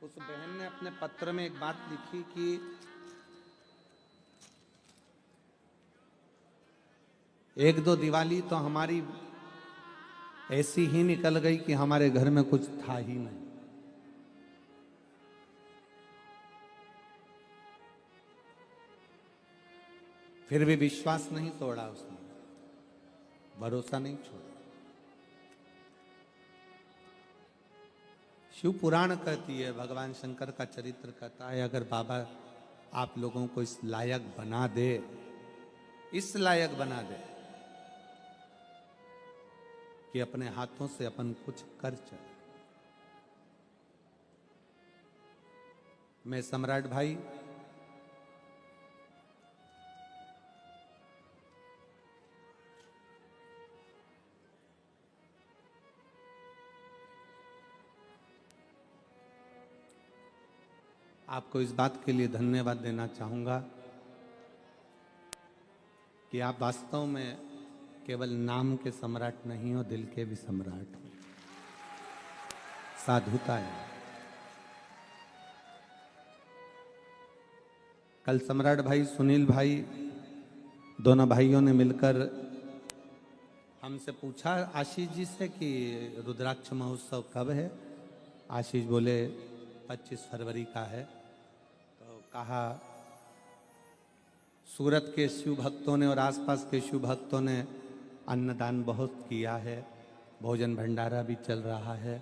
उस बहन ने अपने पत्र में एक बात लिखी कि एक दो दिवाली तो हमारी ऐसी ही निकल गई कि हमारे घर में कुछ था ही नहीं। फिर भी विश्वास नहीं तोड़ा उसने, भरोसा नहीं छोड़ा। शिव पुराण कहती है, भगवान शंकर का चरित्र कहता है, अगर बाबा आप लोगों को इस लायक बना दे, इस लायक बना दे कि अपने हाथों से अपन कुछ कर चले। मैं सम्राट भाई आपको इस बात के लिए धन्यवाद देना चाहूंगा कि आप वास्तव में केवल नाम के सम्राट नहीं हो, दिल के भी सम्राट हो। साधुता है। कल सम्राट भाई, सुनील भाई, दोनों भाइयों ने मिलकर हमसे पूछा आशीष जी से कि रुद्राक्ष महोत्सव कब है। आशीष बोले 25 फरवरी का है। तो कहा सूरत के शिव भक्तों ने और आसपास के शिव भक्तों ने अन्नदान बहुत किया है, भोजन भंडारा भी चल रहा है।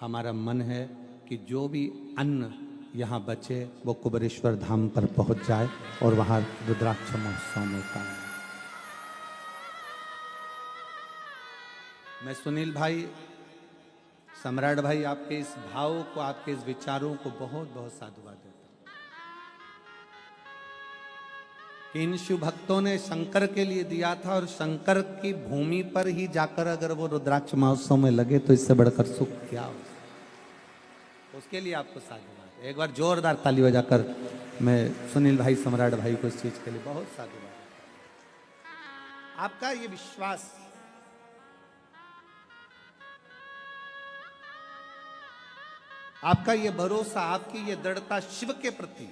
हमारा मन है कि जो भी अन्न यहाँ बचे वो कुबेरेश्वर धाम पर पहुँच जाए और वहाँ रुद्राक्ष महोत्सव में का। मैं सुनील भाई, सम्राट भाई, आपके इस भाव को, आपके इस विचारों को बहुत बहुत साधुवाद देता हूं कि इन शिव भक्तों ने शंकर के लिए दिया था और शंकर की भूमि पर ही जाकर अगर वो रुद्राक्ष महोत्सव में लगे तो इससे बढ़कर सुख क्या हो। उसके लिए आपको साधुवाद। एक बार जोरदार ताली बजाकर मैं सुनील भाई, सम्राट भाई को इस चीज के लिए बहुत साधुवाद। आपका ये विश्वास, आपका ये भरोसा, आपकी ये दृढ़ता शिव के प्रति,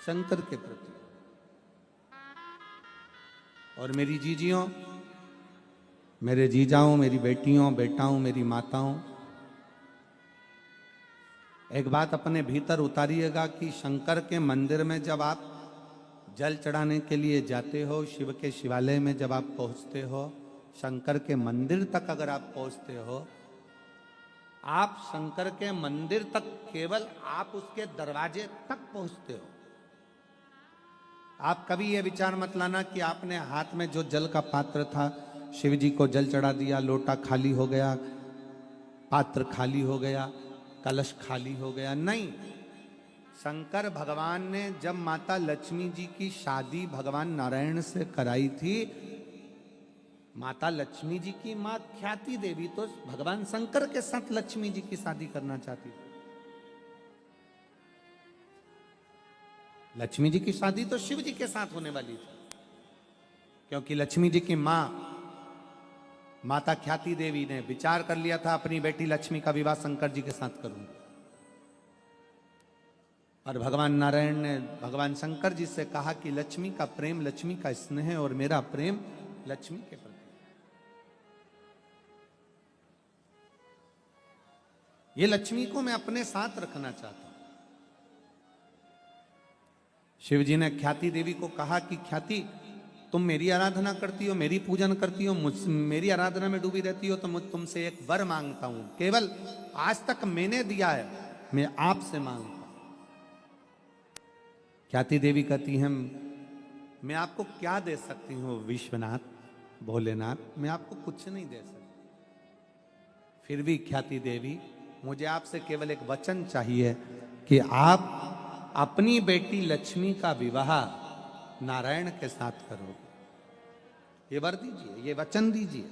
शंकर के प्रति, और मेरी जीजियों, मेरे जीजाओं, मेरी बेटियों, बेटाओं, मेरी माताओं, एक बात अपने भीतर उतारिएगा कि शंकर के मंदिर में जब आप जल चढ़ाने के लिए जाते हो, शिव के शिवालय में जब आप पहुंचते हो, शंकर के मंदिर तक अगर आप पहुंचते हो, आप शंकर के मंदिर तक केवल आप उसके दरवाजे तक पहुंचते हो। आप कभी यह विचार मत लाना कि आपने हाथ में जो जल का पात्र था, शिव जी को जल चढ़ा दिया, लोटा खाली हो गया, पात्र खाली हो गया, कलश खाली हो गया। नहीं, शंकर भगवान ने जब माता लक्ष्मी जी की शादी भगवान नारायण से कराई थी, माता लक्ष्मी जी की मां ख्याति देवी तो भगवान शंकर के साथ लक्ष्मी जी की शादी करना चाहती थी। लक्ष्मी जी की शादी तो शिव जी के साथ होने वाली थी, क्योंकि लक्ष्मी जी की मां माता ख्याति देवी ने विचार कर लिया था अपनी बेटी लक्ष्मी का विवाह शंकर जी के साथ करूंगी। और भगवान नारायण ने भगवान शंकर जी से कहा कि लक्ष्मी का प्रेम, लक्ष्मी का स्नेह और मेरा प्रेम लक्ष्मी के प्रति, ये लक्ष्मी को मैं अपने साथ रखना चाहता हूं। शिव जी ने ख्याति देवी को कहा कि ख्याति, तुम मेरी आराधना करती हो, मेरी पूजन करती हो, मेरी आराधना में डूबी रहती हो, तो मुझ तुमसे एक वर मांगता हूं। केवल आज तक मैंने दिया है, मैं आपसे मांगता हूं। ख्याति देवी कहती हैं, मैं आपको क्या दे सकती हूँ विश्वनाथ, भोलेनाथ, मैं आपको कुछ नहीं दे सकती। फिर भी ख्याति देवी, मुझे आपसे केवल एक वचन चाहिए कि आप अपनी बेटी लक्ष्मी का विवाह नारायण के साथ करोगे। ये वर दीजिए, ये वचन दीजिए।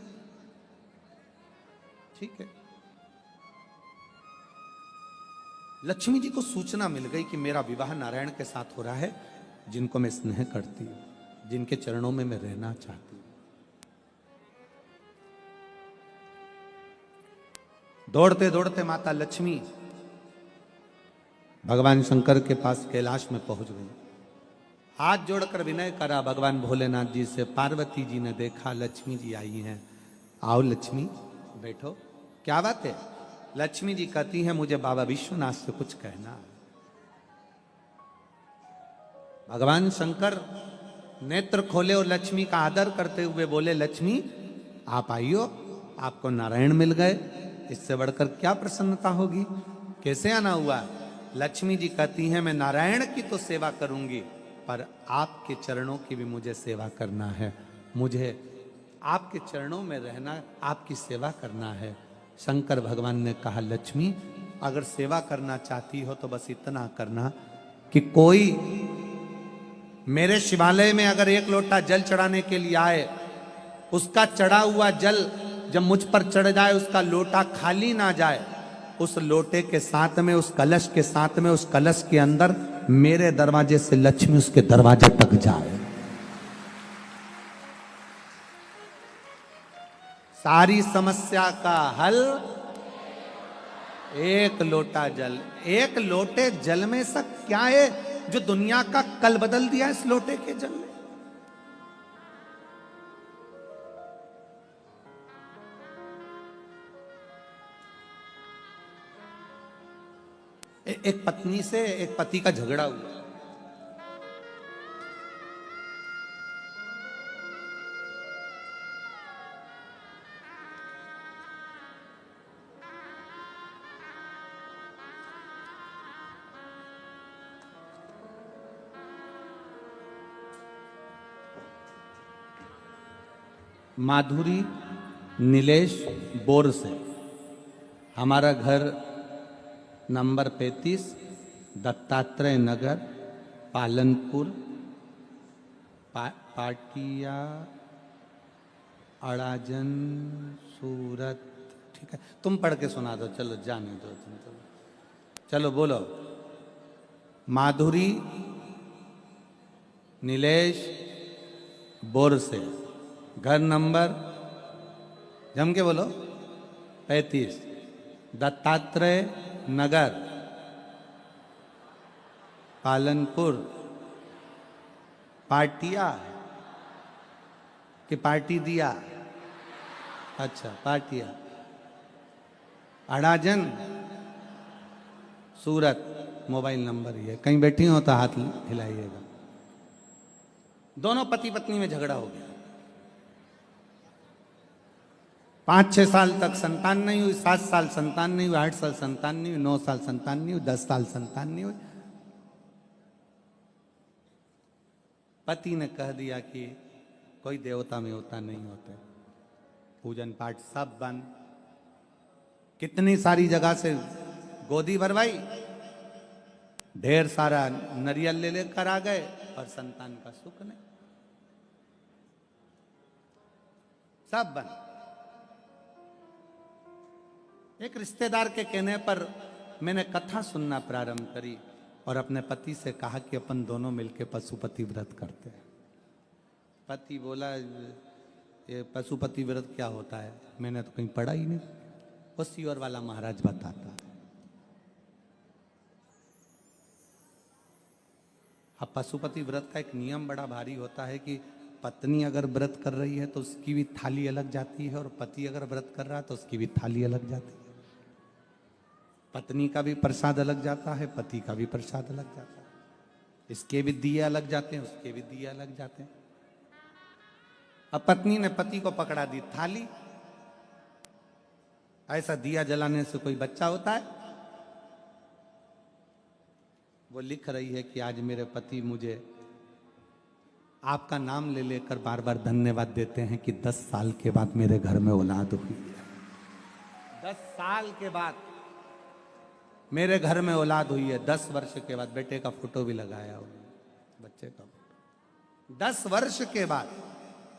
ठीक है। लक्ष्मी जी को सूचना मिल गई कि मेरा विवाह नारायण के साथ हो रहा है, जिनको मैं स्नेह करती हूं, जिनके चरणों में मैं रहना चाहती हूं। दौड़ते दौड़ते माता लक्ष्मी भगवान शंकर के पास कैलाश में पहुंच गई। हाथ जोड़कर विनय करा भगवान भोलेनाथ जी से। पार्वती जी ने देखा लक्ष्मी जी आई हैं। आओ लक्ष्मी बैठो। क्या बात है? लक्ष्मी जी कहती हैं मुझे बाबा विश्वनाथ से कुछ कहना है। भगवान शंकर नेत्र खोले और लक्ष्मी का आदर करते हुए बोले, लक्ष्मी आप आइयो, आपको नारायण मिल गए, इससे बढ़कर क्या प्रसन्नता होगी? कैसे आना हुआ? लक्ष्मी जी कहती हैं मैं नारायण की तो सेवा करूंगी, पर आपके चरणों की भी मुझे सेवा करना है। मुझे आपके चरणों में रहना, आपकी सेवा करना है। शंकर भगवान ने कहा, लक्ष्मी अगर सेवा करना चाहती हो तो बस इतना करना कि कोई मेरे शिवालय में अगर एक लोटा जल चढ़ाने के लिए आए, उसका चढ़ा हुआ जल जब मुझ पर चढ़ जाए, उसका लोटा खाली ना जाए। उस लोटे के साथ में, उस कलश के साथ में, उस कलश के अंदर मेरे दरवाजे से लक्ष्मी उसके दरवाजे तक जाए। सारी समस्या का हल एक लोटा जल। एक लोटे जल में सब क्या है जो दुनिया का कल बदल दिया इस लोटे के जल ने? एक पत्नी से एक पति का झगड़ा हुआ। माधुरी नीलेश बोर से। हमारा घर नंबर 35 दत्तात्रेय नगर पालनपुर पाटिया अड़ाजन सूरत। ठीक है, तुम पढ़ के सुना दो, चलो जाने दो तुम। चलो बोलो। माधुरी नीलेश बोर से, घर नंबर जम के बोलो 35 दत्तात्रेय नगर पालनपुर पाटिया कि पार्टी दिया? अच्छा पाटिया अड़ाजन सूरत। मोबाइल नंबर ये, कहीं बैठी हो तो हाथ हिलाइएगा। दोनों पति पत्नी में झगड़ा हो गया। 5-6 साल तक संतान नहीं हुई, 7 साल संतान नहीं हुई, 8 साल संतान नहीं हुई, 9 साल संतान नहीं हुई, 10 साल संतान नहीं हुई। पति ने कह दिया कि कोई देवता में होता नहीं होते, पूजन पाठ सब बंद। कितनी सारी जगह से गोदी भरवाई, ढेर सारा नरियल ले लेकर आ गए, और संतान का सुख नहीं, सब बंद। एक रिश्तेदार के कहने पर मैंने कथा सुनना प्रारंभ करी और अपने पति से कहा कि अपन दोनों मिलकर पशुपति व्रत करते हैं। पति बोला ये पशुपति व्रत क्या होता है? मैंने तो कहीं पढ़ा ही नहीं। वो सीवर वाला महाराज बताता है। अब पशुपति व्रत का एक नियम बड़ा भारी होता है कि पत्नी अगर व्रत कर रही है तो उसकी भी थाली अलग जाती है, और पति अगर व्रत कर रहा है तो उसकी भी थाली अलग जाती है। पत्नी का भी प्रसाद अलग जाता है, पति का भी प्रसाद अलग जाता है। इसके भी दिए अलग जाते हैं, उसके भी दिए अलग जाते हैं। अब पत्नी ने पति को पकड़ा दी थाली। ऐसा दिया जलाने से कोई बच्चा होता है? वो लिख रही है कि आज मेरे पति मुझे आपका नाम ले लेकर बार बार धन्यवाद देते हैं कि 10 साल के बाद मेरे घर में औलाद हुई है। 10 साल के बाद मेरे घर में औलाद हुई है। 10 वर्ष के बाद बेटे का फोटो भी लगाया हुआ, बच्चे का फोटो। 10 वर्ष के बाद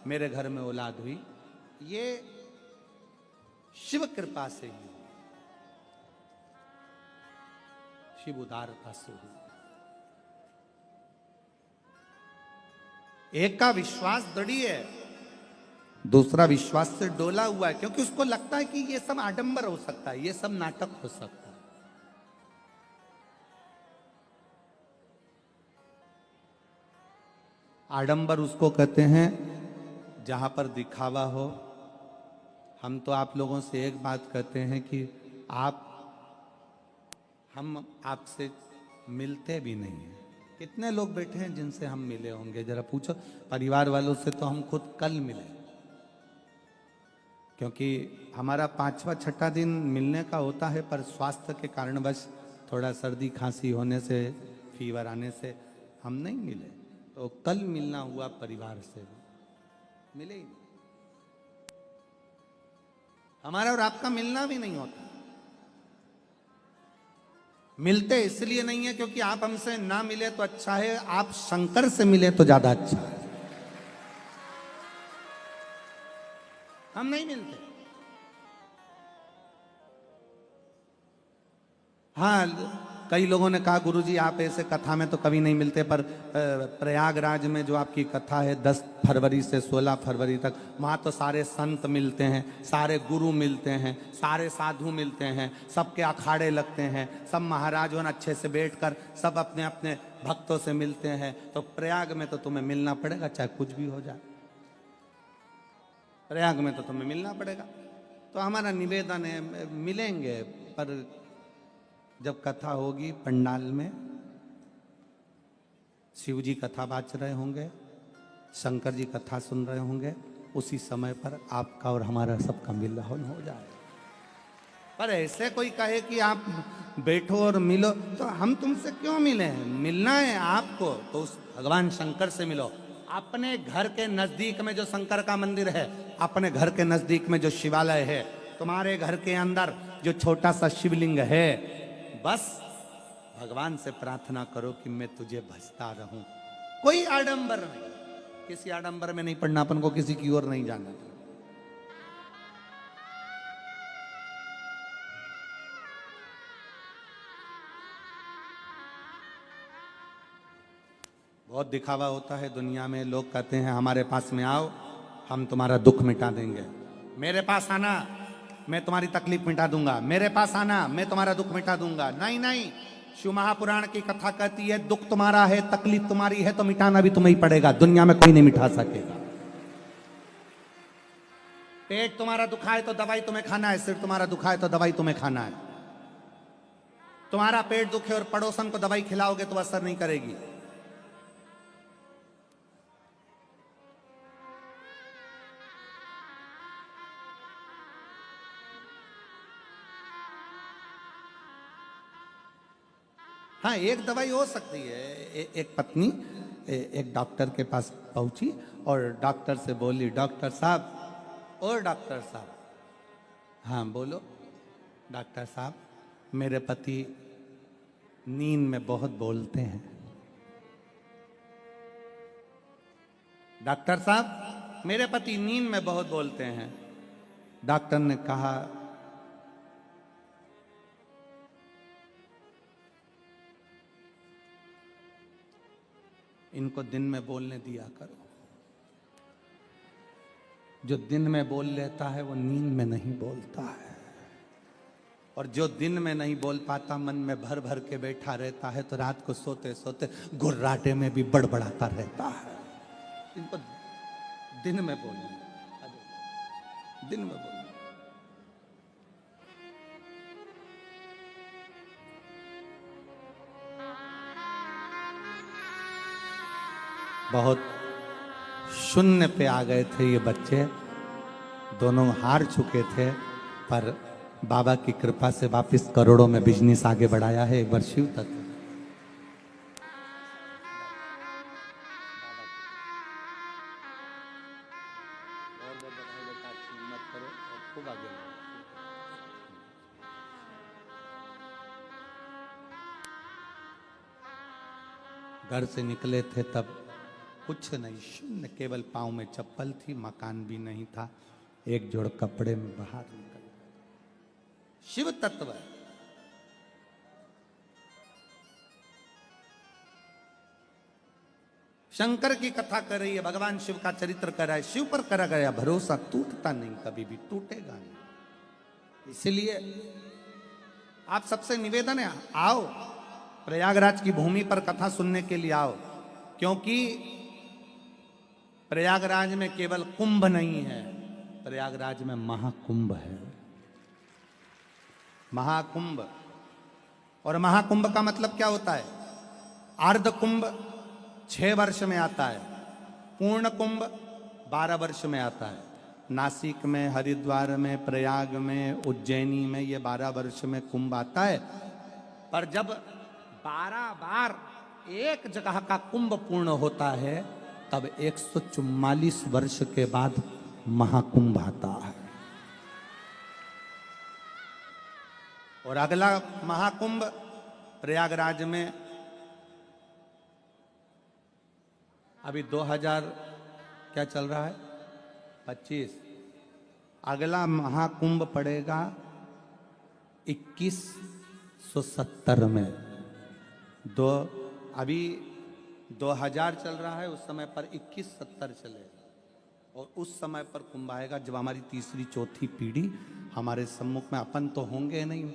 मेरे घर में औलाद हुई। ये शिव कृपा से ही, शिव उदारता से हुई। एक का विश्वास दृढ़ है दूसरा विश्वास से डोला हुआ है, क्योंकि उसको लगता है कि ये सब आडंबर हो सकता है, ये सब नाटक हो सकता है। आडंबर उसको कहते हैं जहां पर दिखावा हो। हम तो आप लोगों से एक बात कहते हैं कि हम आपसे मिलते भी नहीं हैं। कितने लोग बैठे हैं जिनसे हम मिले होंगे, जरा पूछो। परिवार वालों से तो हम खुद कल मिले, क्योंकि हमारा 5वां 6ठा दिन मिलने का होता है, पर स्वास्थ्य के कारणवश थोड़ा सर्दी खांसी होने से, फीवर आने से हम नहीं मिले। तो कल मिलना हुआ परिवार से, मिले ही नहीं। हमारा और आपका मिलना भी नहीं होता। मिलते इसलिए नहीं है क्योंकि आप हमसे ना मिले तो अच्छा है, आप शंकर से मिले तो ज्यादा अच्छा है। हम नहीं मिलते। हाँ, कई लोगों ने कहा गुरुजी आप ऐसे कथा में तो कभी नहीं मिलते, पर प्रयागराज में जो आपकी कथा है 10 फरवरी से 16 फरवरी तक, वहाँ तो सारे संत मिलते हैं, सारे गुरु मिलते हैं, सारे साधु मिलते हैं, सबके अखाड़े लगते हैं, सब महाराजों ने अच्छे से बैठकर सब अपने अपने भक्तों से मिलते हैं। तो प्रयाग में तो तुम्हें मिलना पड़ेगा, चाहे कुछ भी हो जाए। प्रयाग में तो तुम्हें मिलना पड़ेगा। तो हमारा निवेदन है, मिलेंगे, पर जब कथा होगी पंडाल में, शिव जी कथा बाच रहे होंगे, शंकर जी कथा सुन रहे होंगे, उसी समय पर आपका और हमारा सबका मिलन हो जाए। पर ऐसे कोई कहे कि आप बैठो और मिलो, तो हम तुमसे क्यों मिले हैं? मिलना है आपको तो उस भगवान शंकर से मिलो। अपने घर के नजदीक में जो शंकर का मंदिर है, अपने घर के नजदीक में जो शिवालय है, तुम्हारे घर के अंदर जो छोटा सा शिवलिंग है, बस भगवान से प्रार्थना करो कि मैं तुझे भजता रहूं। कोई आडंबर नहीं, किसी आडंबर में नहीं पड़ना, अपन को किसी की ओर नहीं जाना। बहुत दिखावा होता है दुनिया में। लोग कहते हैं हमारे पास में आओ, हम तुम्हारा दुख मिटा देंगे। मेरे पास आना, मैं तुम्हारी तकलीफ मिटा दूंगा। मेरे पास आना, मैं तुम्हारा दुख मिटा दूंगा। नहीं नहीं, शिव महापुराण की कथा कहती है दुख तुम्हारा है, तकलीफ तुम्हारी है, तो मिटाना भी तुम्हें ही पड़ेगा। दुनिया में कोई नहीं मिटा सकेगा। पेट तुम्हारा दुखाए तो दवाई तुम्हें खाना है, सिर तुम्हारा दुखाए तो दवाई तुम्हें खाना है। तुम्हारा पेट दुखे और पड़ोसन को दवाई खिलाओगे तो असर नहीं करेगी। हाँ, एक दवाई हो सकती है। एक पत्नी एक डॉक्टर के पास पहुंची और डॉक्टर से बोली, डॉक्टर साहब, और डॉक्टर साहब, हाँ बोलो। डॉक्टर साहब, मेरे पति नींद में बहुत बोलते हैं। डॉक्टर साहब, मेरे पति नींद में बहुत बोलते हैं। डॉक्टर ने कहा, इनको दिन में बोलने दिया करो। जो दिन में बोल लेता है वो नींद में नहीं बोलता है, और जो दिन में नहीं बोल पाता, मन में भर भर के बैठा रहता है, तो रात को सोते सोते गुर्राटे में भी बड़बड़ाता रहता है। इनको दिन में बोलना, दिन में बोलना। बहुत शून्य पे आ गए थे ये बच्चे, दोनों हार चुके थे, पर बाबा की कृपा से वापस करोड़ों में बिजनेस आगे बढ़ाया है। एक बार शिव तत्व। घर से निकले थे तब कुछ नहीं, शून्य, केवल पाँव में चप्पल थी, मकान भी नहीं था, एक जोड़ कपड़े में बाहर निकल गए। शिव तत्व। शंकर की कथा कर रही है, भगवान शिव का चरित्र कर रहा है, शिव पर करा गया भरोसा टूटता नहीं, कभी भी टूटेगा नहीं। इसलिए आप सबसे निवेदन है, आओ प्रयागराज की भूमि पर कथा सुनने के लिए आओ, क्योंकि प्रयागराज में केवल कुंभ नहीं है, प्रयागराज में महाकुंभ है। महाकुंभ, और महाकुंभ का मतलब क्या होता है? अर्ध कुंभ 6 वर्ष में आता है, पूर्ण कुंभ 12 वर्ष में आता है। नासिक में, हरिद्वार में, प्रयाग में, उज्जैनी में ये 12 वर्ष में कुंभ आता है। पर जब 12 बार एक जगह का कुंभ पूर्ण होता है तब 144 वर्ष के बाद महाकुंभ आता है। और अगला महाकुंभ प्रयागराज में अभी 2000 क्या चल रहा है 25, अगला महाकुंभ पड़ेगा 2170 में। अभी 2000 चल रहा है, उस समय पर 2170 चलेगा और उस समय पर कुंभ आएगा जब हमारी तीसरी चौथी पीढ़ी हमारे सम्मुख में, अपन तो होंगे नहीं,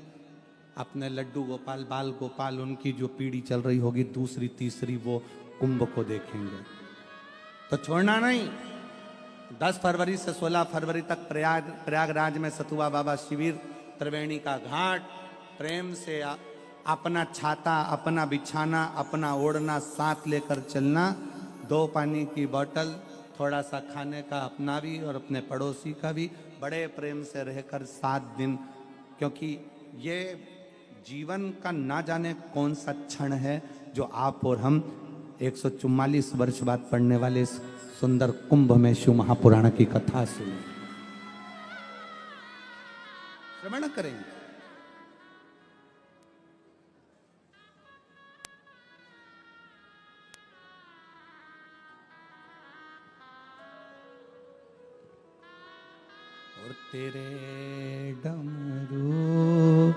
अपने लड्डू गोपाल, बाल गोपाल, उनकी जो पीढ़ी चल रही होगी दूसरी तीसरी, वो कुंभ को देखेंगे। तो छोड़ना नहीं। 10 फरवरी से 16 फरवरी तक प्रयागराज में सतुआ बाबा शिविर, त्रिवेणी का घाट, प्रेम से अपना छाता, अपना बिछाना, अपना ओढ़ना साथ लेकर चलना, 2 पानी की बोतल, थोड़ा सा खाने का अपना भी और अपने पड़ोसी का भी, बड़े प्रेम से रहकर 7 दिन, क्योंकि ये जीवन का ना जाने कौन सा क्षण है जो आप और हम 144 वर्ष बाद पढ़ने वाले इस सुंदर कुंभ में शिव महापुराण की कथा सुने, श्रवण करेंगे। और तेरे डमरू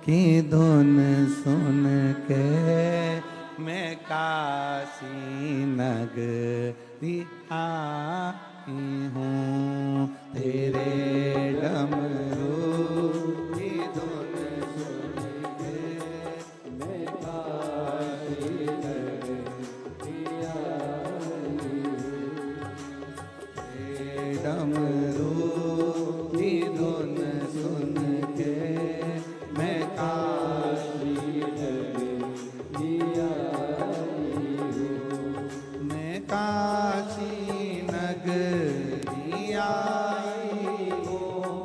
की धुन सुन के मैं काशी नगरी आई हूँ, तेरे डमरू की धुन सुन के मैं काशी नगरी आई हूँ, तेरे डमरू की धुन सुन के मैं काशी नगरी काशी नगरी आई हूँ,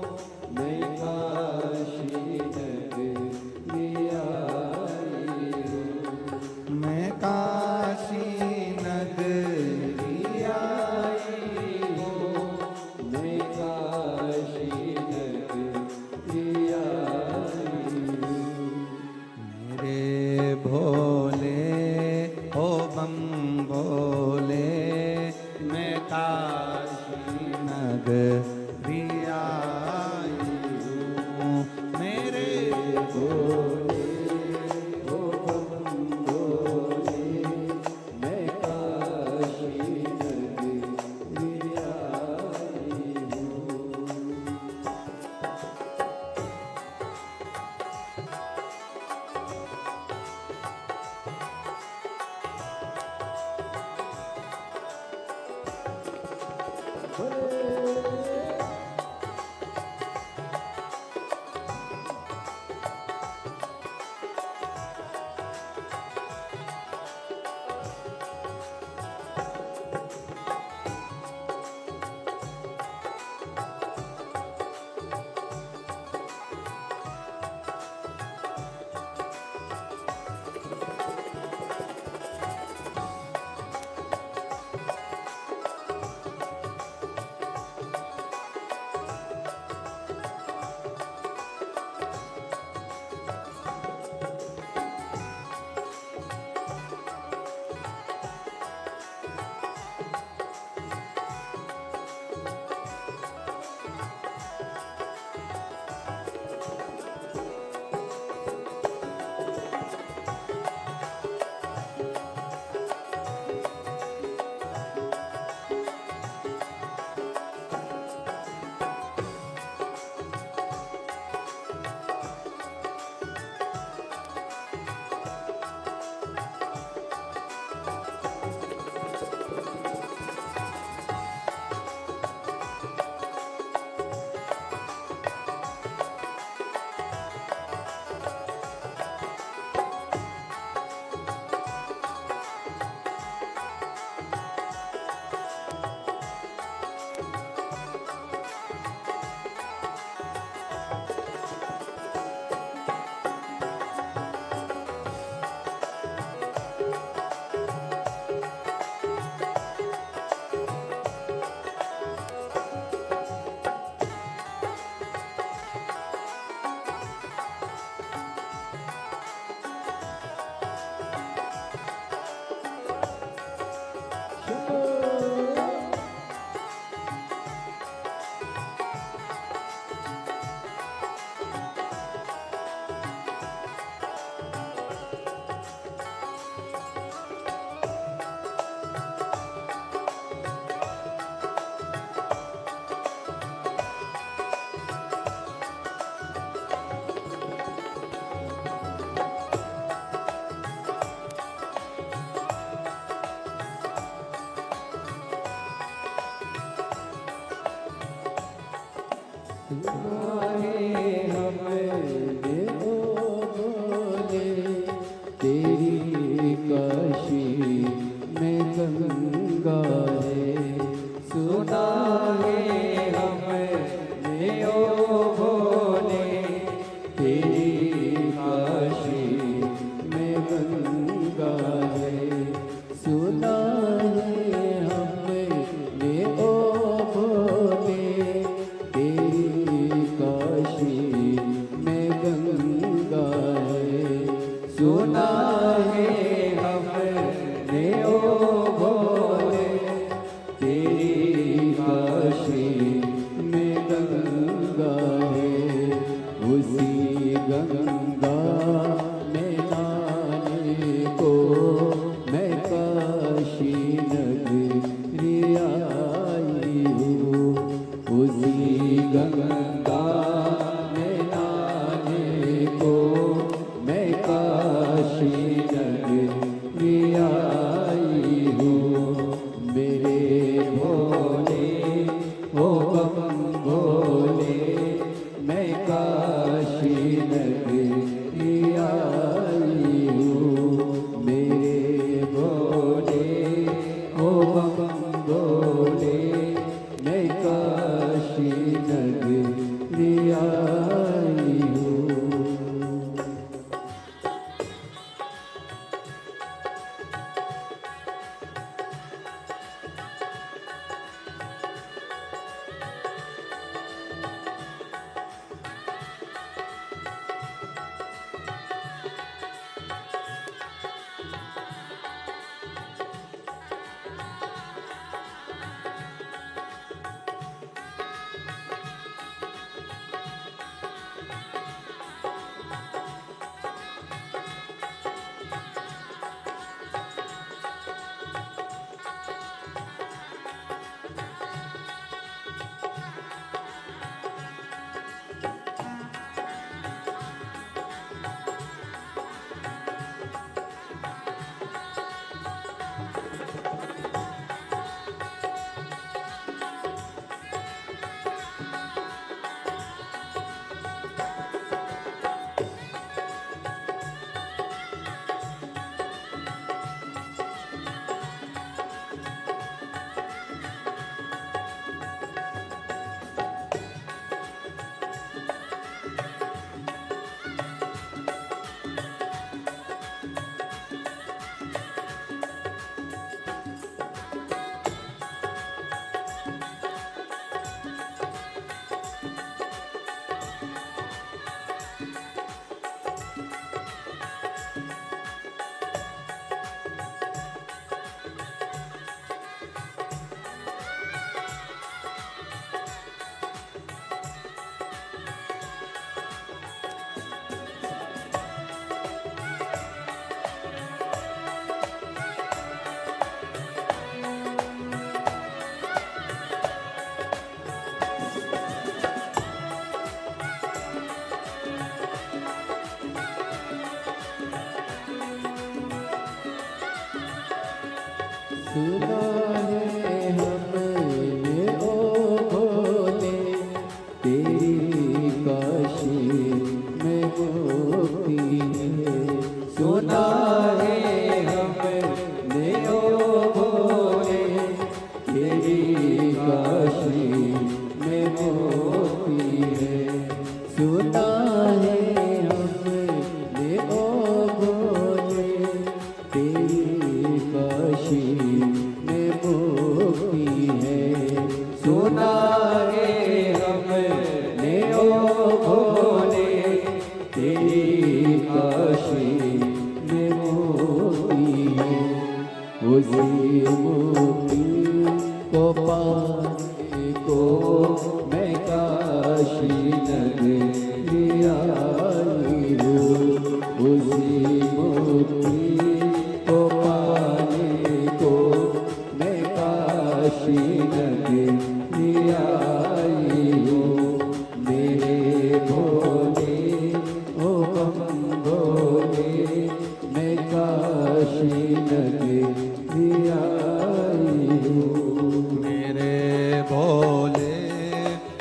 मेरे भोले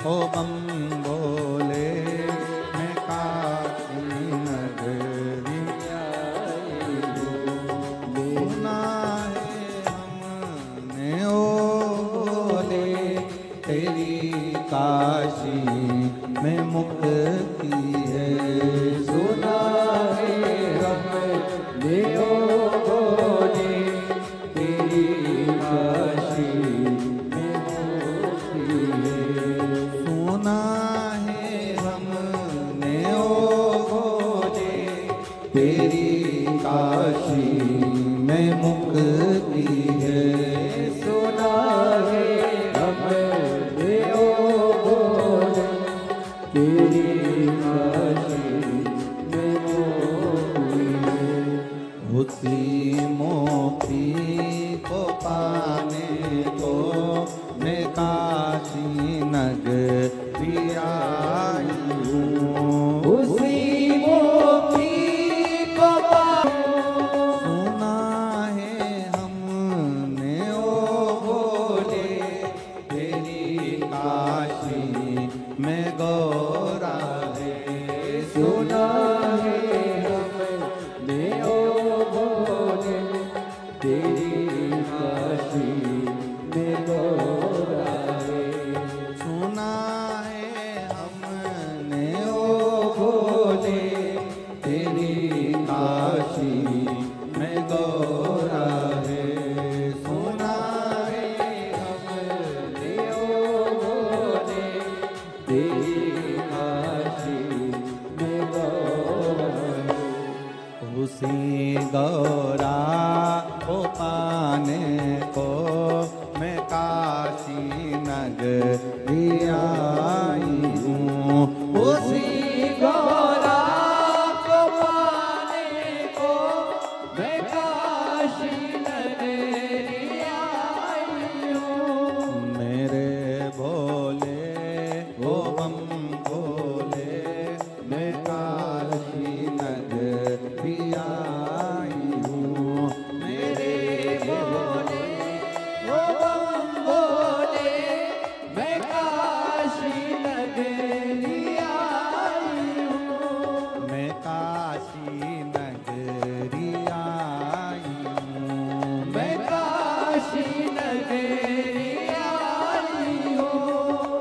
ओ बम भोले में मुक्ति है। सुना है हमने लोगों ने तेरी काशी में मुक्ति है। सुना है हमने लोगों ने तेरी काशी में मुक्ति है। सुना है हमने लोगों ने तेरी काशी में मुक्ति है। उसी मोक्ति को पाने को मैं काशी नगरी आई हूँ। उसी मोक्ति को सुना है हमने ओ बोले तेरी काशी में गौरा है। सुना है हमने ओ बोले तेरी काशी में गौरा है। सुना है हमने ओ बोले तेरी काशी में गौरा है। सुना है हमने ओ बोले तेरी काशी में गौरा है। उसी गौरा को पाने को मैं काशी नगरी आई हूँ। उसी गौरा को पाने को मैं काशी नगरी आई हूँ। मेरे भोले ओ बम भोले मैं काशी नगरी आई हूँ। मेरे भोले ओ बम बोले मैं काशी नगरी आई हूँ। मैं काशी नगरी आई हूँ। मैं काशी नगरी आई हूँ।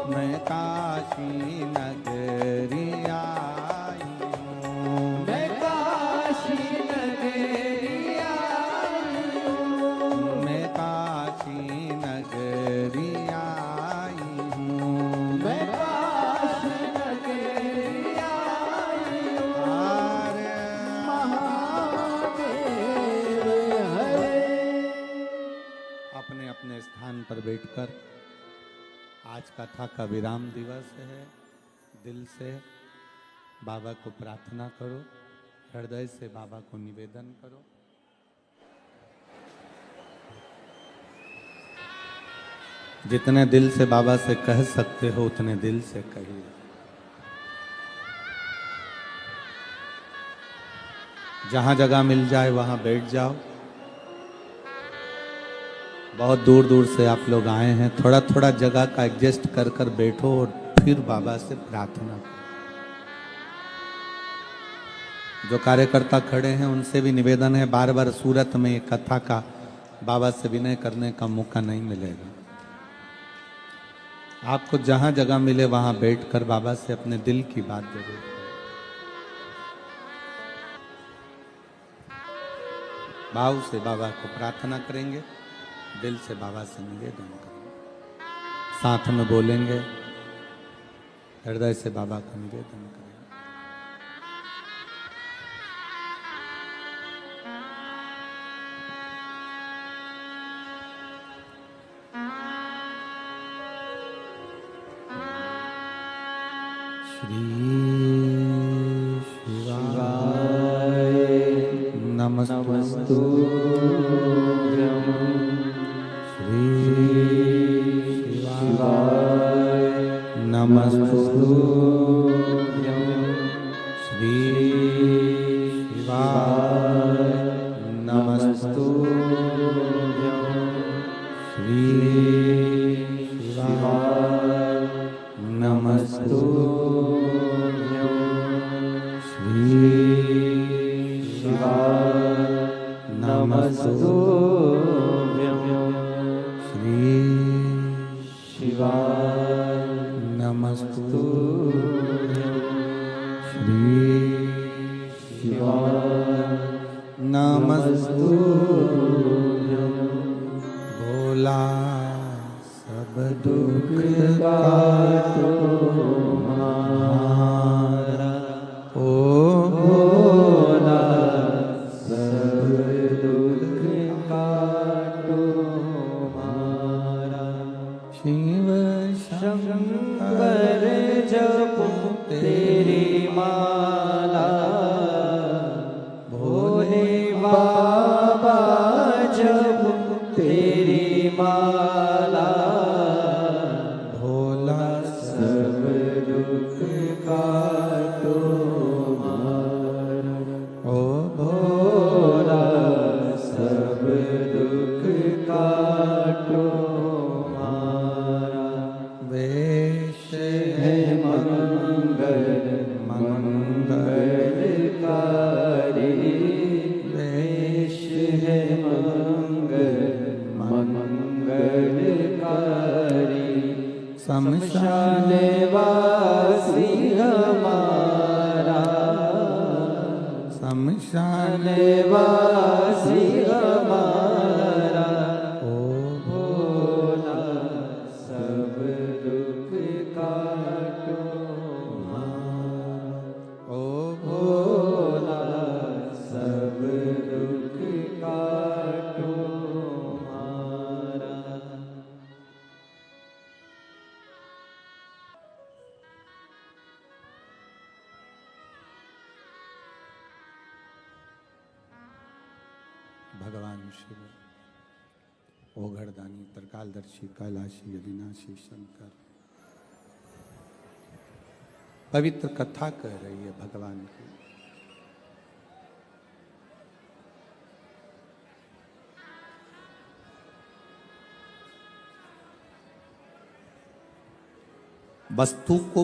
मैं काशी नगरी आई हूँ। मैं काशी नगरी आई हूँ। मैं काशी नगरी आई हूँ। मैं काशी नगरी आई हूँ। हरे महादेव हरे। अपने अपने स्थान पर बैठकर आज कथा का विराम दिवस है। दिल से बाबा को प्रार्थना करो, हृदय से बाबा को निवेदन करो। जितने दिल से बाबा से कह सकते हो उतने दिल से कहिए। जहां जगह मिल जाए वहां बैठ जाओ। बहुत दूर दूर से आप लोग आए हैं, थोड़ा थोड़ा जगह का एडजस्ट कर कर बैठो और फिर बाबा से प्रार्थना करो। जो कार्यकर्ता खड़े हैं उनसे भी निवेदन है, बार बार सूरत में कथा का बाबा से विनय करने का मौका नहीं मिलेगा। आपको जहां जगह मिले वहां बैठकर बाबा से अपने दिल की बात जरूर करें। भाव से बाबा को प्रार्थना करेंगे, दिल से बाबा से निवेदन करेंगे, साथ में बोलेंगे, हृदय से बाबा का निवेदन करेंगे। श्री शिवाय नमस्तु श्री शिवाय नमस्तु श्री शिवाय नमस्तु श्री शिवाय नमस्तु श्री शिवाय नमस्तु श्री शिवाय नमस्तु तेरी माला भोले बाबा जब तेरी माला भोला सब दुख काटो मारा ओ भोला सब दुख काटो मारा वेश है मंगल मंगलकारी वेश है मंगल मंगलकारी शमशान वासी हमारा शमशान वासी हमारा ओ भोला सब दुख काटो ओ भोला सब दुख काटो मारा भगवान शिव ओघड़दानी त्रिकालदर्शी कैलाशी अविनाशी शंकर पवित्र कथा कह रही है भगवान की। वस्तु को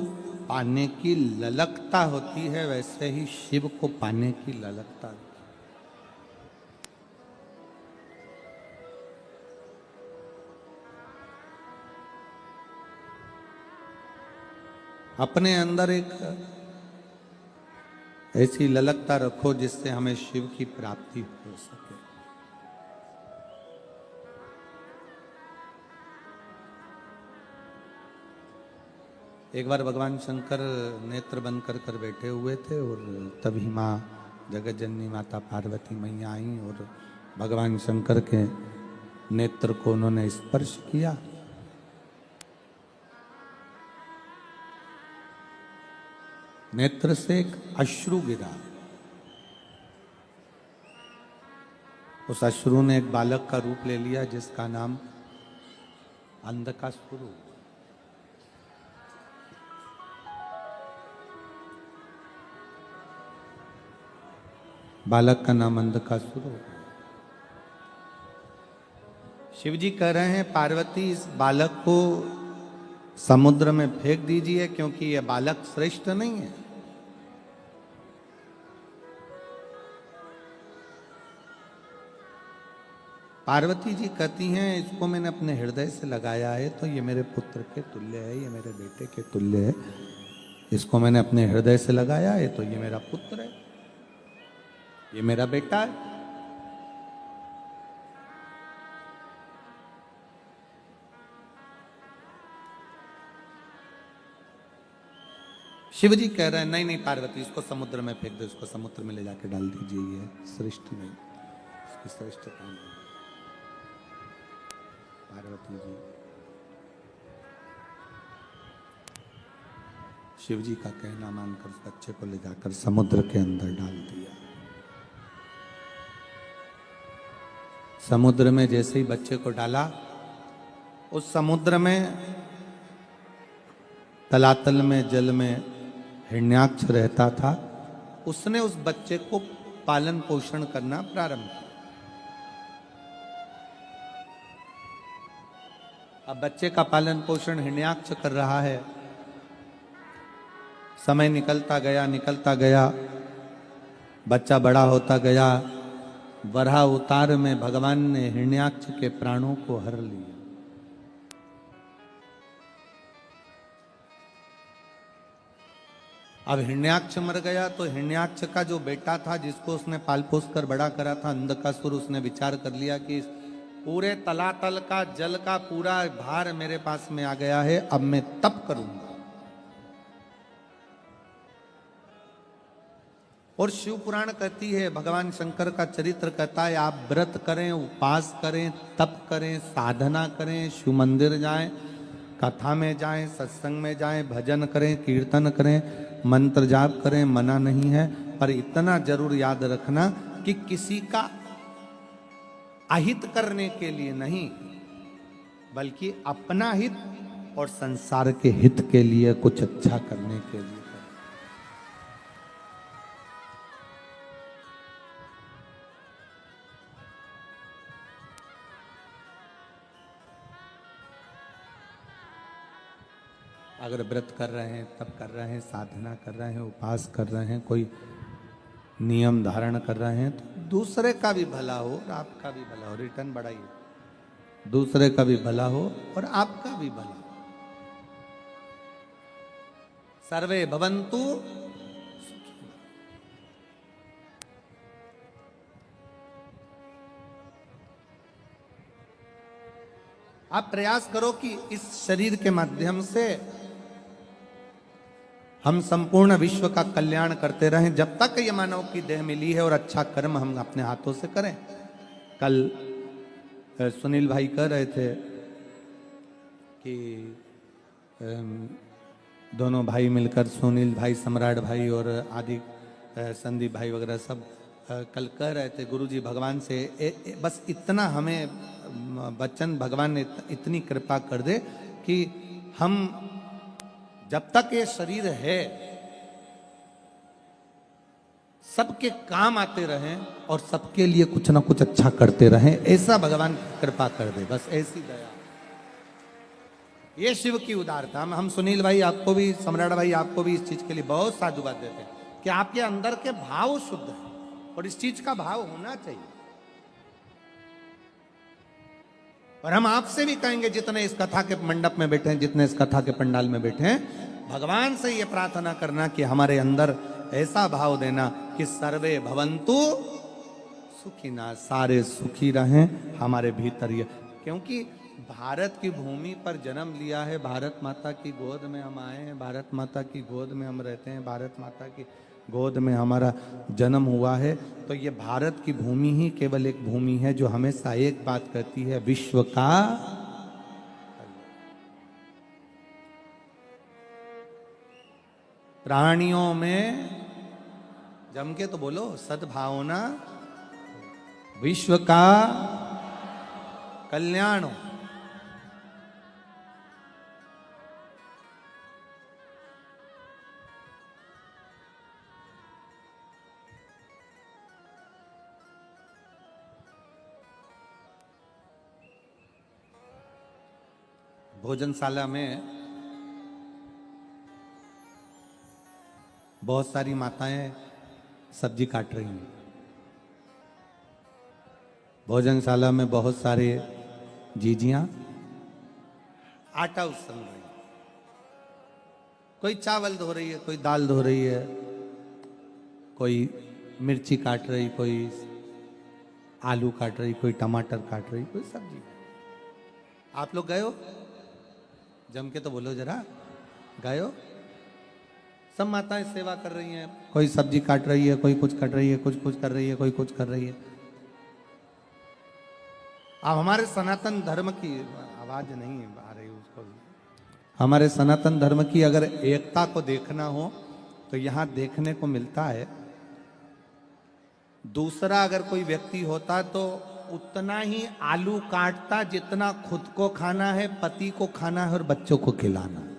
पाने की ललकता होती है, वैसे ही शिव को पाने की ललकता होती है। अपने अंदर एक ऐसी ललकता रखो जिससे हमें शिव की प्राप्ति हो सके। एक बार भगवान शंकर नेत्र बंद कर बैठे हुए थे और तभी माँ जगत जननी माता पार्वती मैया आई और भगवान शंकर के नेत्र को उन्होंने स्पर्श किया। नेत्र से एक अश्रु गिरा। उस अश्रु ने एक बालक का रूप ले लिया जिसका नाम अंधकासुर। बालक का नाम अंधकासुर। शिव जी कह रहे हैं पार्वती इस बालक को समुद्र में फेंक दीजिए क्योंकि यह बालक श्रेष्ठ नहीं है। पार्वती जी कहती हैं इसको मैंने अपने हृदय से लगाया है तो ये मेरे पुत्र के तुल्य है, ये मेरे बेटे के तुल्य है। इसको मैंने अपने हृदय से लगाया है तो ये मेरा पुत्र है, ये मेरा बेटा है। शिव जी कह रहे हैं नहीं नहीं पार्वती इसको समुद्र में फेंक दो, इसको समुद्र में ले जाके डाल दीजिए, ये श्रेष्ठ नहीं, इसकी श्रेष्ठता नहीं। पार्वती जी शिव जी का कहना मानकर उस बच्चे को ले जाकर समुद्र के अंदर डाल दिया। समुद्र में जैसे ही बच्चे को डाला, उस समुद्र में तलातल में जल में हिरण्याक्ष रहता था। उसने उस बच्चे को पालन पोषण करना प्रारंभ किया। अब बच्चे का पालन पोषण हिरण्याक्ष कर रहा है। समय निकलता गया, बच्चा बड़ा होता गया। वराह अवतार में भगवान ने हिरण्याक्ष के प्राणों को हर लिया। अब हिरण्याक्ष मर गया तो हिरण्याक्ष का जो बेटा था जिसको उसने पाल पोस कर बड़ा करा था अंधकासुर, उसने विचार कर लिया कि पूरे तलातल का जल का पूरा भार मेरे पास में आ गया है, अब मैं तप करूंगा। और शिव पुराण कहती है, भगवान शंकर का चरित्र कहता है आप व्रत करें, उपवास करें, तप करें, साधना करें, शिव मंदिर जाएं कथा में जाएं, सत्संग में जाएं, भजन करें, कीर्तन करें, मंत्र जाप करें, मना नहीं है। पर इतना जरूर याद रखना कि किसी का अहित करने के लिए नहीं, बल्कि अपना हित और संसार के हित के लिए कुछ अच्छा करने के लिए। अगर व्रत कर रहे हैं, तब कर रहे हैं, साधना कर रहे हैं, उपास कर रहे हैं, कोई नियम धारण कर रहे हैं, तो दूसरे का भी भला हो और आपका भी भला हो। रिटर्न बढ़ाइए, दूसरे का भी भला हो और आपका भी भला हो। सर्वे भवन्तु। आप प्रयास करो कि इस शरीर के माध्यम से हम संपूर्ण विश्व का कल्याण करते रहें जब तक ये मानव की देह मिली है, और अच्छा कर्म हम अपने हाथों से करें। कल सुनील भाई कह रहे थे कि दोनों भाई मिलकर, सुनील भाई, सम्राट भाई और आदि संदीप भाई वगैरह सब कल कह रहे थे गुरुजी भगवान से बस इतना हमें वचन, भगवान ने इतनी कृपा कर दे कि हम जब तक ये शरीर है सबके काम आते रहें और सबके लिए कुछ ना कुछ अच्छा करते रहें, ऐसा भगवान कृपा कर दे। बस ऐसी दया, ये शिव की उदारता। हम सुनील भाई आपको भी, सम्राट भाई आपको भी इस चीज के लिए बहुत साधुवाद देते हैं कि आपके अंदर के भाव शुद्ध है और इस चीज का भाव होना चाहिए। और हम आपसे भी कहेंगे, जितने इस कथा के मंडप में बैठे हैं, जितने इस कथा के पंडाल में बैठे हैं, भगवान से ये प्रार्थना करना कि हमारे अंदर ऐसा भाव देना कि सर्वे भवन्तु सुखिना, सारे सुखी रहें हमारे भीतर। ये क्योंकि भारत की भूमि पर जन्म लिया है, भारत माता की गोद में हम आए हैं, भारत माता की गोद में हम रहते हैं, भारत माता की गोद में हमारा जन्म हुआ है। तो ये भारत की भूमि ही केवल एक भूमि है जो हमेशा एक बात कहती है, विश्व का। प्राणियों में जम के तो बोलो, सद्भावना, विश्व का कल्याण हो। भोजनशाला में बहुत सारी माताएं सब्जी काट रही हैं। भोजनशाला में बहुत सारे जीजियां आटा उसन रही, कोई चावल धो रही है, कोई दाल धो रही है, कोई मिर्ची काट रही, कोई आलू काट रही, कोई टमाटर काट रही, कोई सब्जी। आप लोग गए हो? जम के तो बोलो जरा, गए हो? सब माताएं सेवा कर रही हैं, कोई सब्जी काट रही है, कोई कुछ काट रही है, कुछ कुछ कर रही है, कोई कुछ कर रही है। अब हमारे सनातन धर्म की आवाज नहीं आ रही उसको, हमारे सनातन धर्म की अगर एकता को देखना हो तो यहां देखने को मिलता है। दूसरा अगर कोई व्यक्ति होता तो उतना ही आलू काटता जितना खुद को खाना है, पति को खाना है और बच्चों को खिलाना है।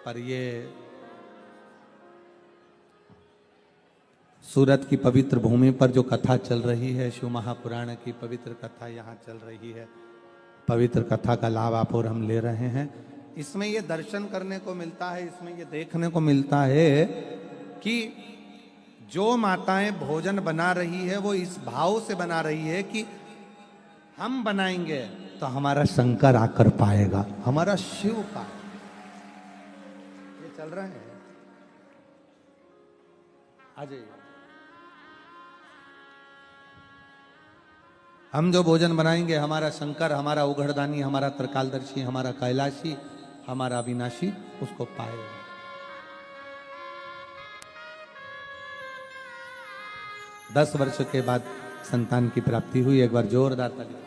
पर ये सूरत की पवित्र भूमि पर जो कथा चल रही है, शिव महापुराण की पवित्र कथा यहाँ चल रही है, पवित्र कथा का लाभ आप और हम ले रहे हैं। इसमें ये दर्शन करने को मिलता है, इसमें ये देखने को मिलता है कि जो माताएं भोजन बना रही है वो इस भाव से बना रही है कि हम बनाएंगे तो हमारा शंकर आकर पाएगा, हमारा शिव पाएगा। ये चल रहे हैं, आ जाइए। हम जो भोजन बनाएंगे हमारा शंकर, हमारा उघड़दानी, हमारा त्रिकालदर्शी, हमारा कैलाशी, हमारा अविनाशी उसको पाएगा। दस वर्ष के बाद संतान की प्राप्ति हुई। एक बार जोरदार ताली।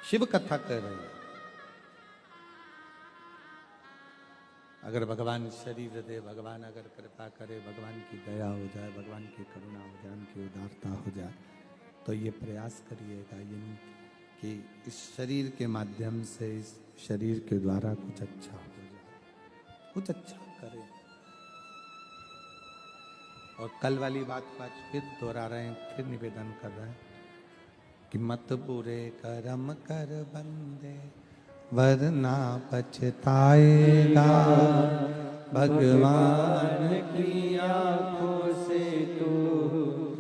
शिव कथा कह रहे हैं। अगर भगवान शरीर दे, भगवान अगर कृपा करे, भगवान की दया हो जाए, भगवान की करुणा हो जाए, उनकी उदारता हो जाए, तो ये प्रयास करिएगा ये कि इस शरीर के माध्यम से, इस शरीर के द्वारा कुछ अच्छा हो जाए, कुछ अच्छा करें। और कल वाली बात को आज फिर दोहरा रहे हैं, फिर निवेदन कर रहे हैं कि मत बुरे कर्म कर बंदे वरना पछताएगा। भगवान की आंखों से तू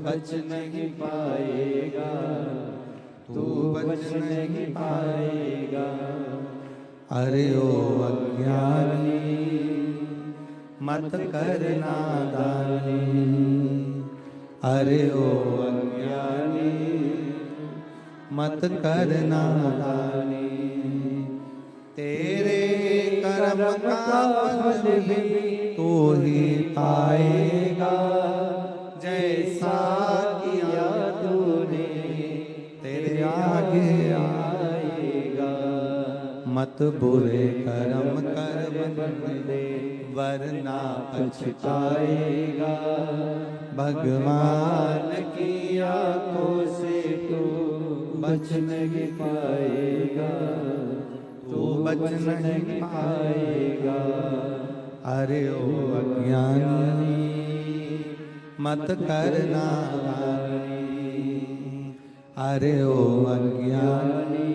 बच नहीं पाएगा, तू बच नहीं पाएगा। अरे ओ अज्ञानी मत कर नादानी, अरे ओ अज्ञानी मत कर नादानी। तेरे कर्म का फल भी तू ही पाएगा, जैसा किया तूने तेरे आगे आएगा। मत बुरे कर्म कर बंदे वरना पछताएगा। भगवान की आंखों से तू बच नहीं पाएगा, तू बच नहीं पाएगा। अरे ओ अज्ञानी मत कर नादानी, अरे ओ अज्ञानी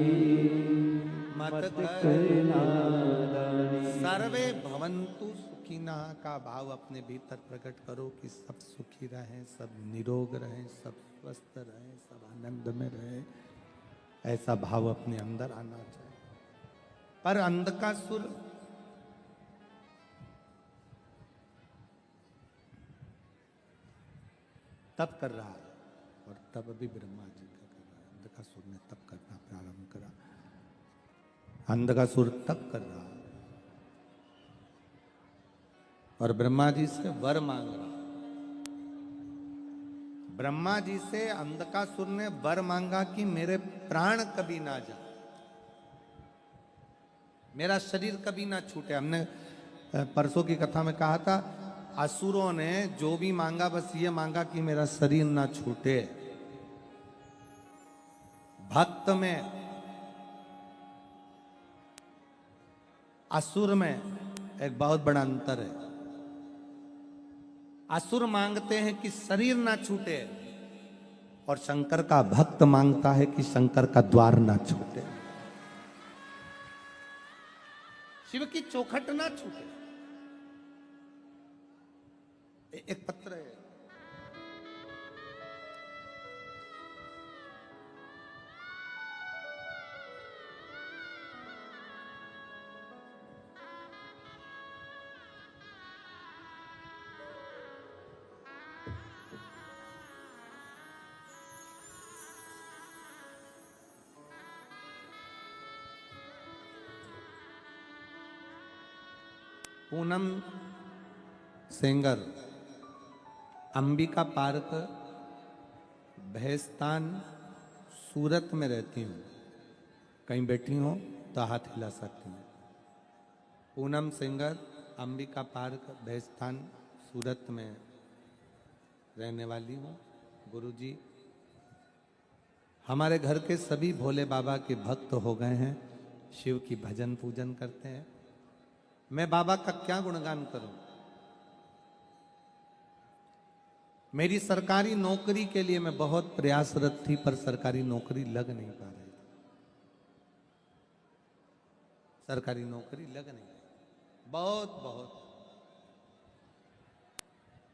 मत कर नादानी। सर्वे भवन्तु सुखिनः का भाव अपने भीतर प्रकट करो कि सब सुखी रहें, सब निरोग रहें, सब स्वस्थ रहें, सब आनंद में रहें। ऐसा भाव अपने अंदर आना चाहिए। पर अंधकासुर तप कर रहा है, और तब भी ब्रह्मा जी का कर रहा है। अंधकासुर ने तप करना प्रारंभ करा। अंधकासुर तप कर रहा है और ब्रह्मा जी से वर मांग रहा। ब्रह्मा जी से अंधकासुर ने वर मांगा कि मेरे प्राण कभी ना जाए, मेरा शरीर कभी ना छूटे। हमने परसों की कथा में कहा था, असुरों ने जो भी मांगा बस ये मांगा कि मेरा शरीर ना छूटे। भक्त में, असुर में एक बहुत बड़ा अंतर है। असुर मांगते हैं कि शरीर ना छूटे, और शंकर का भक्त मांगता है कि शंकर का द्वार ना छूटे, शिव की चौखट ना छूटे। एक पत्र है, पूनम सेंगर, अंबिका पार्क, भैस्तान, सूरत में रहती हूँ। कहीं बैठी हो तो हाथ हिला सकती हूँ। पूनम सेंगर, अंबिका पार्क, भैस्तान, सूरत में रहने वाली हूँ। गुरुजी हमारे घर के सभी भोले बाबा के भक्त हो गए हैं, शिव की भजन पूजन करते हैं। मैं बाबा का क्या गुणगान करूं। मेरी सरकारी नौकरी के लिए मैं बहुत प्रयासरत थी, पर सरकारी नौकरी लग नहीं पा रही। सरकारी नौकरी लग नहीं रही। बहुत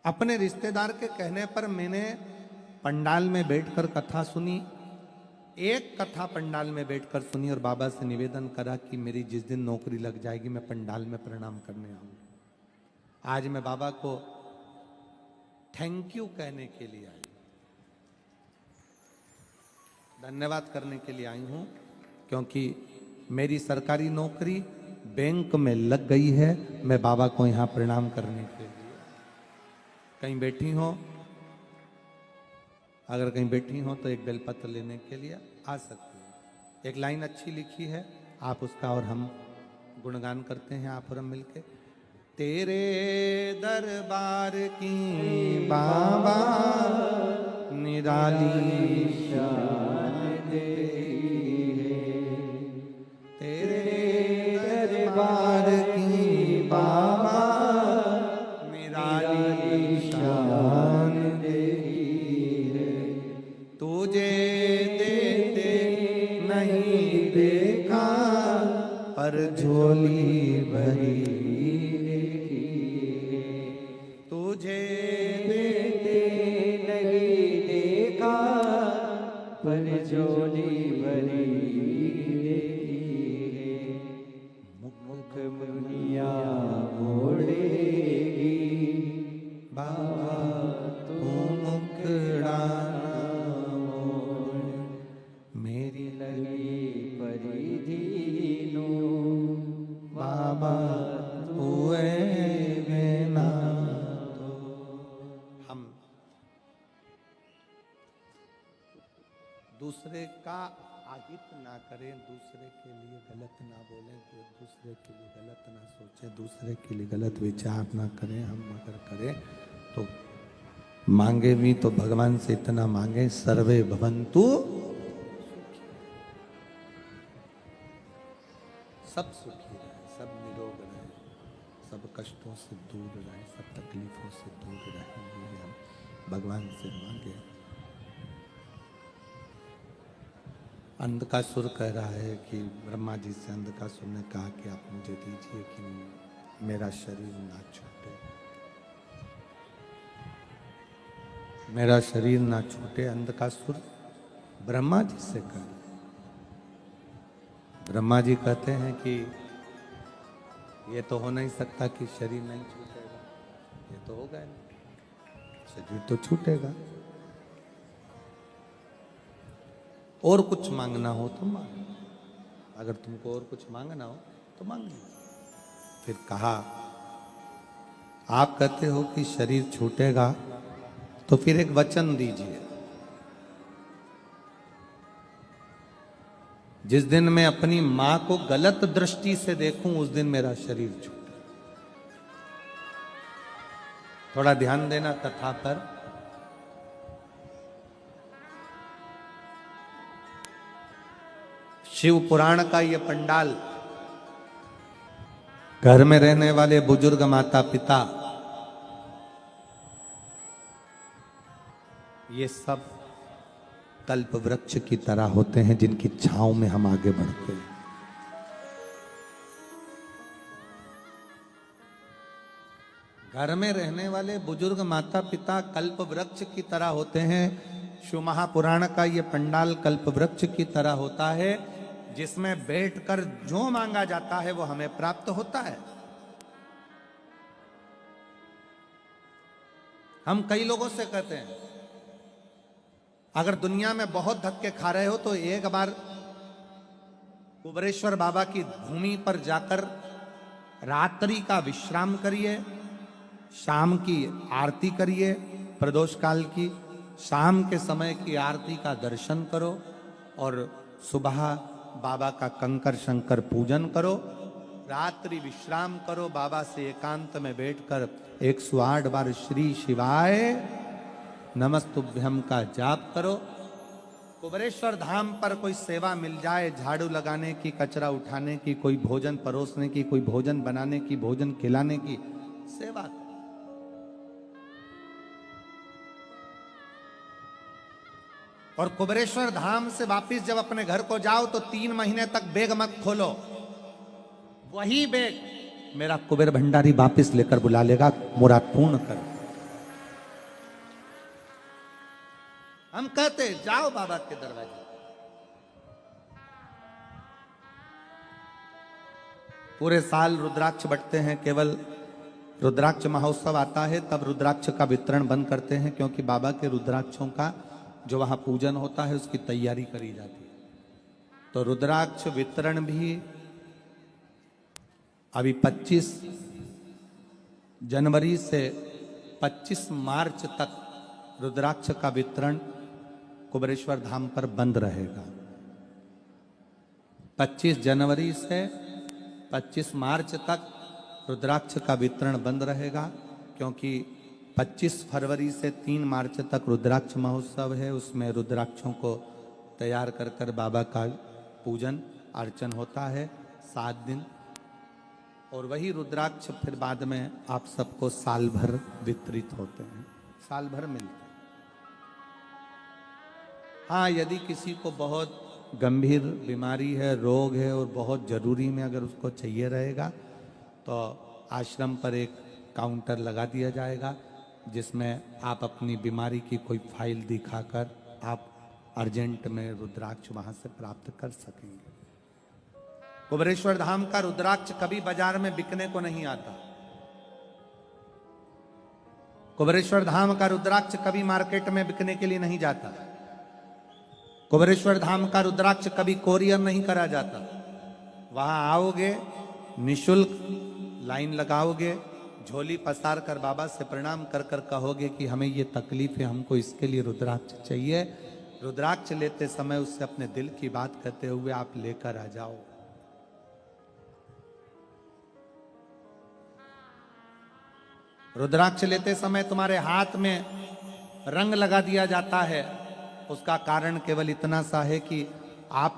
अपने रिश्तेदार के कहने पर मैंने पंडाल में बैठकर कथा सुनी, एक कथा पंडाल में बैठकर सुनी और बाबा से निवेदन करा कि मेरी जिस दिन नौकरी लग जाएगी मैं पंडाल में प्रणाम करने आऊंगा। आज मैं बाबा को थैंक यू कहने के लिए आई, धन्यवाद करने के लिए आई हूं, क्योंकि मेरी सरकारी नौकरी बैंक में लग गई है। मैं बाबा को यहां प्रणाम करने के लिए कहीं बैठी हो, अगर कहीं बैठी हो तो एक बेलपत्र लेने के लिए आ सकती हो। एक लाइन अच्छी लिखी है, आप उसका और हम गुणगान करते हैं, आप और हम मिलके। तेरे दरबार की बाबा निराली शान तेरी है, तेरे दरबार की बाबा निराली शान तेरी है। तुझे देते नहीं देखा पर झोली भरी, तुझे देते नहीं देखा पर झोली भरी है। मुख मुनिया मोड़ेगी बाबा तू मुखड़ा मोड़, मेरी लगी परिधीनो बाबा तू बिना। हम दूसरे का आहित ना करें, दूसरे के लिए गलत ना बोलें, दूसरे के लिए गलत ना सोचें, दूसरे के लिए गलत विचार ना करें। हम अगर करें तो मांगे भी तो भगवान से इतना मांगे, सर्वे भवन्तु, सब सुखी रहे, सब निरोग रहे, सब कष्टों से दूर रहे, सब तकलीफों से दूर रहे, ये हम भगवान से मांगे। अंधकासुर कह रहा है कि ब्रह्मा जी से अंधकासुर ने कहा कि आप मुझे दीजिए कि मेरा शरीर ना छूटे, मेरा शरीर ना छूटे। अंधकासुर ब्रह्मा जी से कह, ब्रह्मा जी कहते हैं कि ये तो हो नहीं सकता कि शरीर नहीं छूटेगा, ये तो होगा नहीं, शरीर तो छूटेगा। और कुछ मांगना हो तो मांग, अगर तुमको और कुछ मांगना हो तो मांग लो। फिर कहा, आप कहते हो कि शरीर छूटेगा तो फिर एक वचन दीजिए, जिस दिन मैं अपनी मां को गलत दृष्टि से देखूं उस दिन मेरा शरीर छूटे। थोड़ा ध्यान देना कथा पर। शिव पुराण का ये पंडाल, घर में रहने वाले बुजुर्ग माता पिता, ये सब कल्प वृक्ष की तरह होते हैं जिनकी छांव में हम आगे बढ़ते हैं। घर में रहने वाले बुजुर्ग माता पिता कल्प वृक्ष की तरह होते हैं। शिव महापुराण का ये पंडाल कल्प वृक्ष की तरह होता है, जिसमें बैठकर जो मांगा जाता है वो हमें प्राप्त होता है। हम कई लोगों से कहते हैं, अगर दुनिया में बहुत धक्के खा रहे हो तो एक बार कुबरेश्वर बाबा की भूमि पर जाकर रात्रि का विश्राम करिए, शाम की आरती करिए, प्रदोष काल की शाम के समय की आरती का दर्शन करो और सुबह बाबा का कंकर शंकर पूजन करो, रात्रि विश्राम करो, बाबा से एकांत में बैठकर 108 बार श्री शिवाय नमस्तुभ्यम का जाप करो। कुबरेश्वर धाम पर कोई सेवा मिल जाए, झाड़ू लगाने की, कचरा उठाने की, कोई भोजन परोसने की, कोई भोजन बनाने की, भोजन खिलाने की सेवा करो। और कुबरेश्वर धाम से वापिस जब अपने घर को जाओ तो 3 महीने तक बैग मत खोलो, वही बैग मेरा कुबेर भंडारी वापिस लेकर बुला लेगा, मुराद पूर्ण करो। हम कहते जाओ बाबा के दरवाजे, पूरे साल रुद्राक्ष बटते हैं, केवल रुद्राक्ष महोत्सव आता है तब रुद्राक्ष का वितरण बंद करते हैं, क्योंकि बाबा के रुद्राक्षों का जो वहां पूजन होता है उसकी तैयारी करी जाती है। तो रुद्राक्ष वितरण भी अभी 25 जनवरी से 25 मार्च तक रुद्राक्ष का वितरण कुबेरेश्वर धाम पर बंद रहेगा। 25 जनवरी से 25 मार्च तक रुद्राक्ष का वितरण बंद रहेगा, क्योंकि 25 फरवरी से 3 मार्च तक रुद्राक्ष महोत्सव है। उसमें रुद्राक्षों को तैयार कर कर बाबा का पूजन अर्चन होता है 7 दिन, और वही रुद्राक्ष फिर बाद में आप सबको साल भर वितरित होते हैं, साल भर मिलते हैं। हाँ, यदि किसी को बहुत गंभीर बीमारी है, रोग है और बहुत जरूरी में अगर उसको चाहिए रहेगा तो आश्रम पर एक काउंटर लगा दिया जाएगा, जिसमें आप अपनी बीमारी की कोई फाइल दिखाकर आप अर्जेंट में रुद्राक्ष वहां से प्राप्त कर सकेंगे। कुबेरेश्वर धाम का रुद्राक्ष कभी बाजार में बिकने को नहीं आता। कुबेरेश्वर धाम का रुद्राक्ष कभी मार्केट में बिकने के लिए नहीं जाता। कुबेरेश्वर धाम का रुद्राक्ष कभी कोरियर नहीं करा जाता। वहां आओगे, निशुल्क लाइन लगाओगे, झोली पसार कर बाबा से प्रणाम कर कर कहोगे कि हमें ये तकलीफ है, हमको इसके लिए रुद्राक्ष चाहिए। रुद्राक्ष लेते समय उससे अपने दिल की बात करते हुए आप लेकर आ जाओ। रुद्राक्ष लेते समय तुम्हारे हाथ में रंग लगा दिया जाता है। उसका कारण केवल इतना सा है कि आप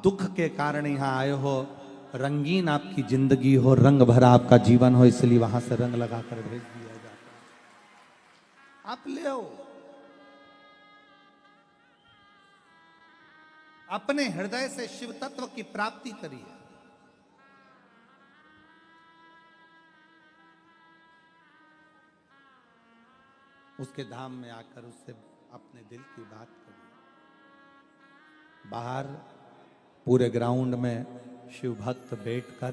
दुख के कारण यहां आए हो, रंगीन आपकी जिंदगी हो, रंग भरा आपका जीवन हो, इसलिए वहां से रंग लगाकर भेज दिया जाता है। आप ले आओ, अपने हृदय से शिव तत्व की प्राप्ति करिए। उसके धाम में आकर उससे अपने दिल की बात करिए। बाहर पूरे ग्राउंड में शिव भक्त बैठकर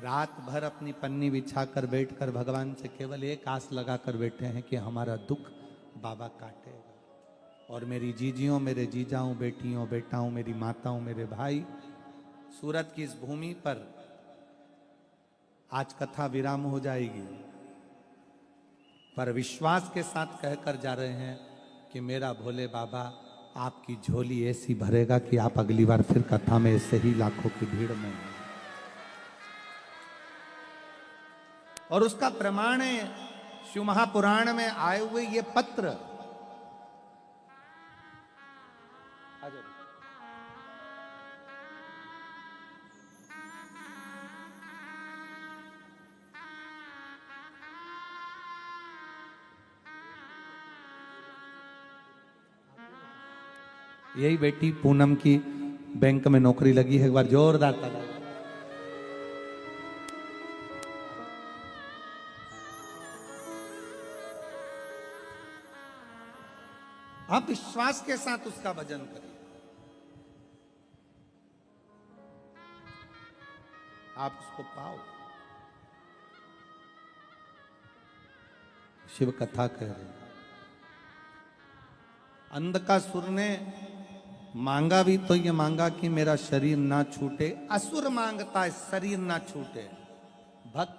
रात भर अपनी पन्नी बिछाकर बैठकर भगवान से केवल एक आस लगाकर बैठे हैं कि हमारा दुख बाबा काटेगा। और मेरी जीजियों, मेरे जीजाओं, बेटियों, बेटाओं, मेरी माताओं, मेरे भाई, सूरत की इस भूमि पर आज कथा विराम हो जाएगी, पर विश्वास के साथ कहकर जा रहे हैं कि मेरा भोले बाबा आपकी झोली ऐसी भरेगा कि आप अगली बार फिर कथा में ऐसे ही लाखों की भीड़ में। और उसका प्रमाण है शिव महापुराण में आए हुए ये पत्र। यही बेटी पूनम की बैंक में नौकरी लगी है, एक बार जोरदार ताली। आप विश्वास के साथ उसका भजन करिए। आप उसको पाओ। शिव कथा कह रहे हैं। अंधकासुर ने मांगा भी तो ये मांगा कि मेरा शरीर ना छूटे। असुर मांगता है शरीर ना छूटे, भक्त